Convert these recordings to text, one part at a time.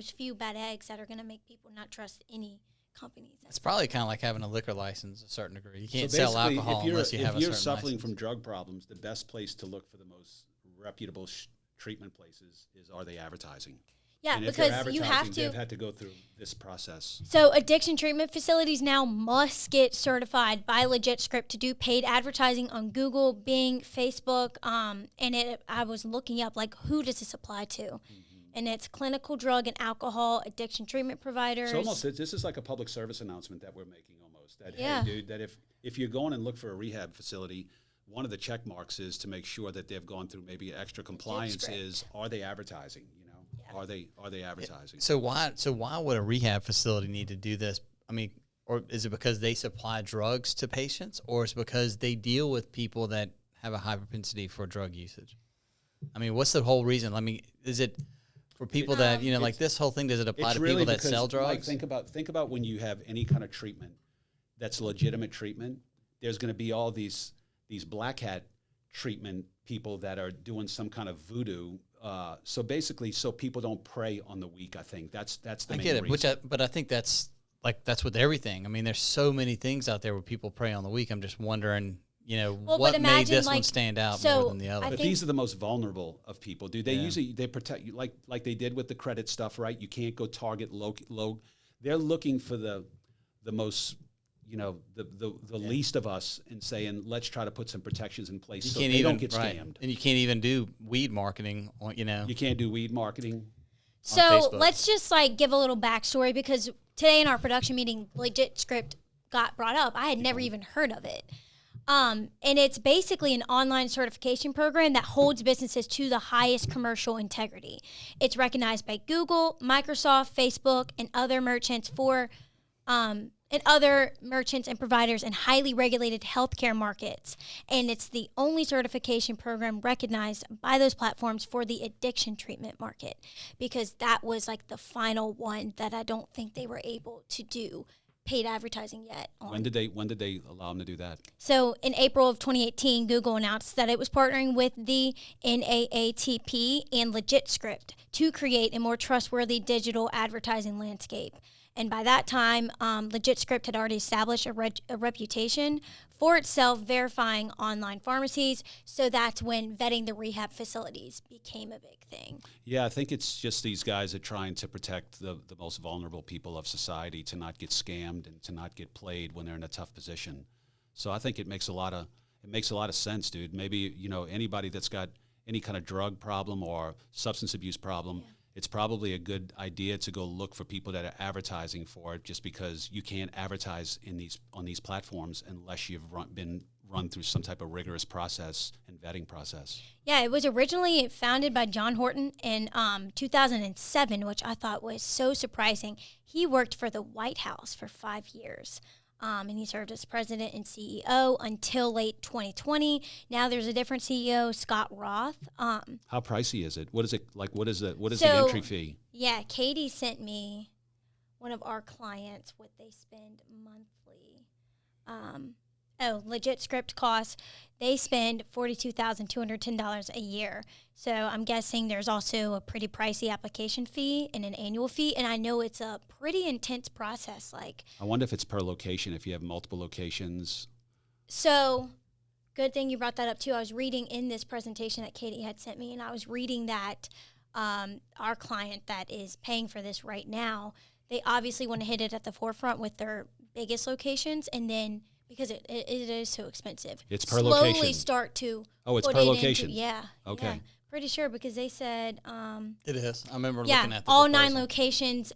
those few bad eggs that are going to make people not trust any companies. It's probably kind of like having a liquor license to a certain degree. You can't So sell basically, alcohol unless you have a certain If you're suffering license. from drug problems, the best place to look for the most reputable treatment places is, are they advertising? Yeah, And if they're because you have advertising, to. they've had to go through this process. So addiction treatment facilities now must get certified by LegitScript to do paid advertising on Google, Bing, Facebook. I was looking up, like, who does this apply to? Mm-hmm. And it's clinical drug and alcohol addiction treatment providers. So almost, this is like a public service announcement that we're making almost. That, yeah. Hey, dude, that if you're going and look for a rehab facility, one of the check marks is to make sure that they've gone through maybe extra compliance is, are they advertising? Are they advertising? So why would a rehab facility need to do this? I mean, or is it because they supply drugs to patients, or is it because they deal with people that have a high propensity for drug usage? I mean, what's the whole reason? I mean, is it for people that, like this whole thing, does it apply to really people that sell drugs? Like, think about when you have any kind of treatment that's legitimate treatment, there's going to be all these black hat treatment people that are doing some kind of voodoo. So basically, so people don't prey on the weak. I think that's the main get it, reason. but I think that's with everything. I mean, there's so many things out there where people prey on the weak. I'm just wondering, what made this one stand out more than the other. But these are the most vulnerable of people, dude. They usually protect you like they did with the credit stuff, right? You can't go target low. They're looking for the most. The least of us, and saying, let's try to put some protections in place so they don't get scammed. And you can't even do weed marketing, You can't do weed marketing. So let's just give a little backstory, because today in our production meeting, LegitScript got brought up. I had never even heard of it. And it's basically an online certification program that holds businesses to the highest commercial integrity. It's recognized by Google, Microsoft, Facebook, and other merchants and providers in highly regulated healthcare markets. And it's the only certification program recognized by those platforms for the addiction treatment market, because that was the final one that I don't think they were able to do paid advertising yet on. When did they allow them to do that? So in April of 2018, Google announced that it was partnering with the NAATP and LegitScript to create a more trustworthy digital advertising landscape. And by that time, LegitScript had already established a reputation for itself verifying online pharmacies. So that's when vetting the rehab facilities became a big thing. Yeah, I think it's just these guys are trying to protect the most vulnerable people of society, to not get scammed and to not get played when they're in a tough position. So I think it makes a lot of sense, dude. Maybe, anybody that's got any kind of drug problem or substance abuse problem, it's probably a good idea to go look for people that are advertising for it, just because you can't advertise on these platforms unless you've been run through some type of rigorous process and vetting process. Yeah, it was originally founded by John Horton in 2007, which I thought was so surprising. He worked for the White House for 5 years. And he served as president and CEO until late 2020. Now there's a different CEO, Scott Roth. How pricey is it? What is it like? What is the entry fee? Yeah, Katie sent me one of our clients what they spend monthly. LegitScript costs. They spend $42,210 a year. So I'm guessing there's also a pretty pricey application fee and an annual fee. And I know it's a pretty intense process. I wonder if it's per location, if you have multiple locations. So good thing you brought that up too. I was reading in this presentation that Katie had sent me, and I was reading that our client that is paying for this right now, they obviously want to hit it at the forefront with their biggest locations, and then because it is so expensive, it's per slowly location. Start to it's per location. Okay. Yeah, pretty sure, because they said it is. I remember looking at the all proposal. 9 locations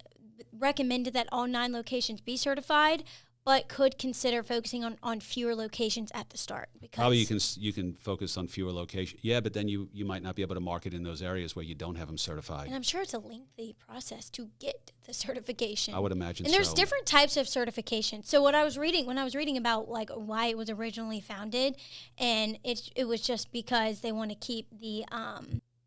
recommended that all 9 locations be certified, but could consider focusing on fewer locations at the start. Because probably you can focus on fewer locations. Yeah, but then you might not be able to market in those areas where you don't have them certified. And I'm sure it's a lengthy process to get the certification. I would imagine so. And there's different types of certification. So when I was reading about why it was originally founded, and it was just because they want to keep the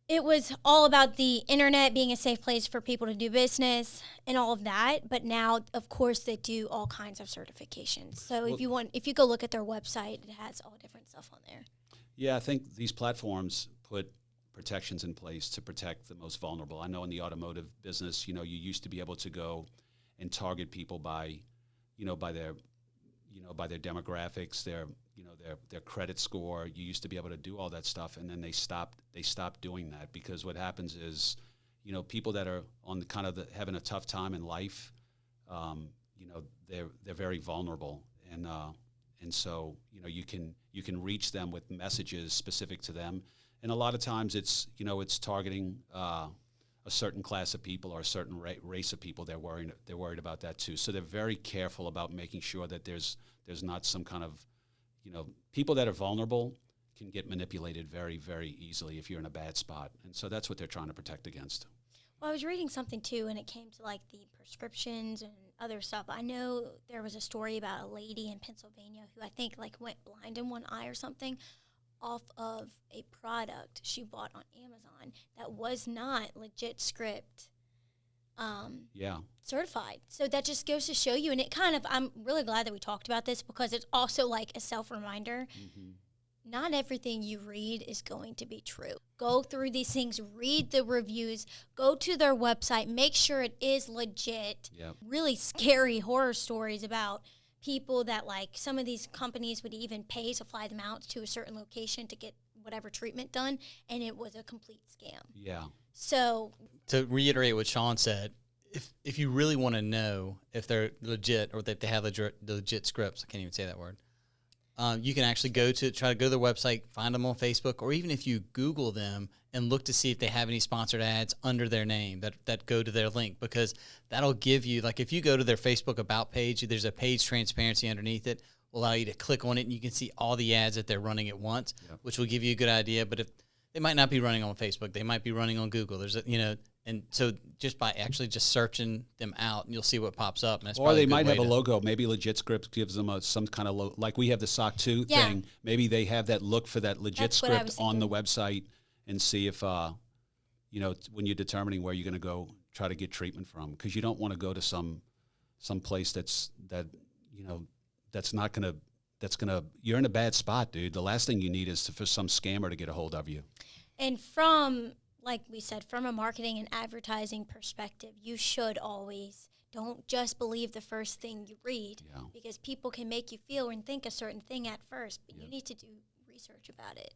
it was all about the internet being a safe place for people to do business and all of that. But now, of course, they do all kinds of certifications. So if you go look at their website, it has all different stuff on there. Yeah, I think these platforms put protections in place to protect the most vulnerable. I know in the automotive business, you used to be able to go and target people by their demographics, their credit score. You used to be able to do all that stuff, and then they stopped doing that, because what happens is, people that are on the kind of having a tough time in life, they're very vulnerable, and so you can reach them with messages specific to them, and a lot of times it's targeting a certain class of people or a certain race of people. They're worried about that too. So they're very careful about making sure that there's not some kind of, people that are vulnerable can get manipulated very, very easily if you're in a bad spot. And so that's what they're trying to protect against. Well, I was reading something too, and it came to like the prescriptions and other stuff. I know there was a story about a lady in Pennsylvania who I think like went blind in one eye or something off of a product she bought on Amazon that was not LegitScript certified. So that just goes to show you, and it kind of, I'm really glad that we talked about this, because it's also like a self-reminder. Mm-hmm. Not everything you read is going to be true. Go through these things, read the reviews, go to their website, make sure it is legit. Yep. Really scary horror stories about people that, like, some of these companies would even pay to fly them out to a certain location to get whatever treatment done, and it was a complete scam. Yeah. So to reiterate what Sean said, if you really want to know if they're legit or if they have legit scripts, I can't even say that word, you can actually try to go to their website, find them on Facebook, or even if you Google them and look to see if they have any sponsored ads under their name that go to their link, because that'll give you, like, if you go to their Facebook About page, there's a page transparency underneath it, will allow you to click on it, and you can see all the ads that they're running at once, yep, which will give you a good idea. But if they might not be running on Facebook, they might be running on Google. There's and so just by actually just searching them out, you'll see what pops up. And that's or they might have a logo. Maybe LegitScript gives them some kind of logo. Like we have the SOC 2 thing. Maybe they have that, look for that LegitScript on the website and see if, when you're determining where you're going to go try to get treatment from. Because you don't want to go to some place that's not going to, you're in a bad spot, dude. The last thing you need is for some scammer to get a hold of you. And from, like we said, from a marketing and advertising perspective, you should always, don't just believe the first thing you read, because people can make you feel and think a certain thing at first, but you need to do research about it.